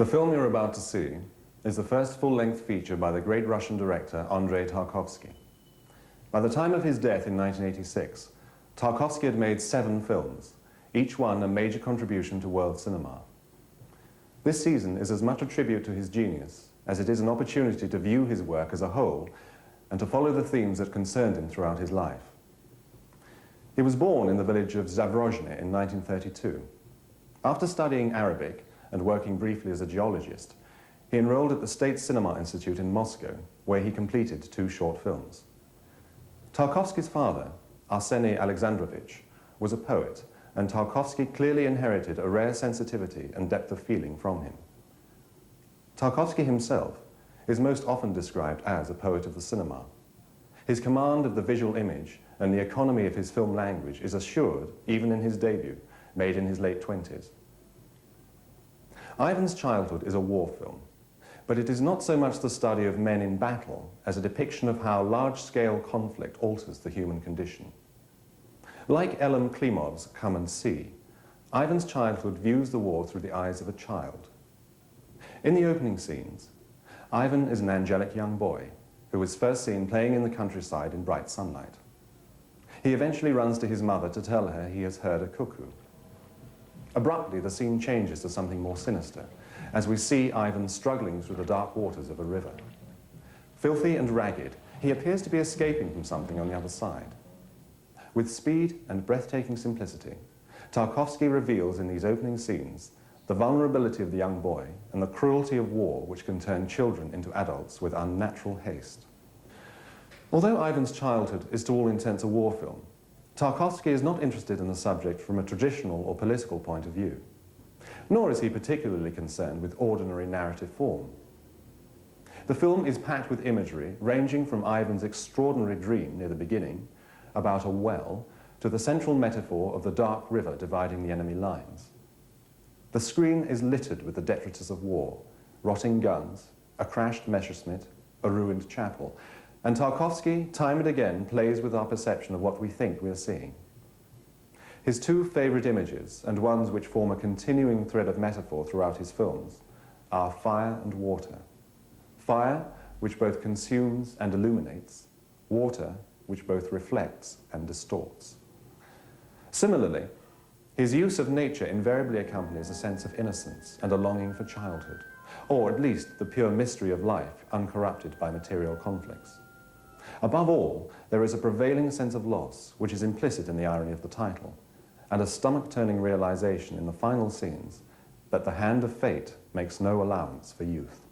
The film you're about to see is the first full-length feature by the great Russian director Andrei Tarkovsky. By the time of his death in 1986, Tarkovsky had made 7 films, each one a major contribution to world cinema. This season is as much a tribute to his genius as it is an opportunity to view his work as a whole and to follow the themes that concerned him throughout his life. He was born in the village of Zavrozhne in 1932. After studying Arabic and working briefly as a geologist, he enrolled at the State Cinema Institute in Moscow, where he completed 2 short films. Tarkovsky's father, Arseny Alexandrovich, was a poet, and Tarkovsky clearly inherited a rare sensitivity and depth of feeling from him. Tarkovsky himself is most often described as a poet of the cinema. His command of the visual image and the economy of his film language is assured even in his debut, made in his late 20s. Ivan's Childhood is a war film, but it is not so much the study of men in battle as a depiction of how large-scale conflict alters the human condition. Like Elem Klimov's Come and See, Ivan's Childhood views the war through the eyes of a child. In the opening scenes, Ivan is an angelic young boy who is first seen playing in the countryside in bright sunlight. He eventually runs to his mother to tell her he has heard a cuckoo. Abruptly, the scene changes to something more sinister, as we see Ivan struggling through the dark waters of a river. Filthy and ragged, he appears to be escaping from something on the other side. With speed and breathtaking simplicity, Tarkovsky reveals in these opening scenes the vulnerability of the young boy and the cruelty of war which can turn children into adults with unnatural haste. Although Ivan's Childhood is to all intents a war film, Tarkovsky is not interested in the subject from a traditional or political point of view. Nor is he particularly concerned with ordinary narrative form. The film is packed with imagery ranging from Ivan's extraordinary dream near the beginning about a well to the central metaphor of the dark river dividing the enemy lines. The screen is littered with the detritus of war, rotting guns, a crashed Messerschmitt, a ruined chapel, and Tarkovsky, time and again, plays with our perception of what we think we are seeing. His 2 favorite images, and ones which form a continuing thread of metaphor throughout his films, are fire and water. Fire, which both consumes and illuminates, water, which both reflects and distorts. Similarly, his use of nature invariably accompanies a sense of innocence and a longing for childhood, or at least the pure mystery of life uncorrupted by material conflicts. Above all, there is a prevailing sense of loss, which is implicit in the irony of the title, and a stomach-turning realization in the final scenes that the hand of fate makes no allowance for youth.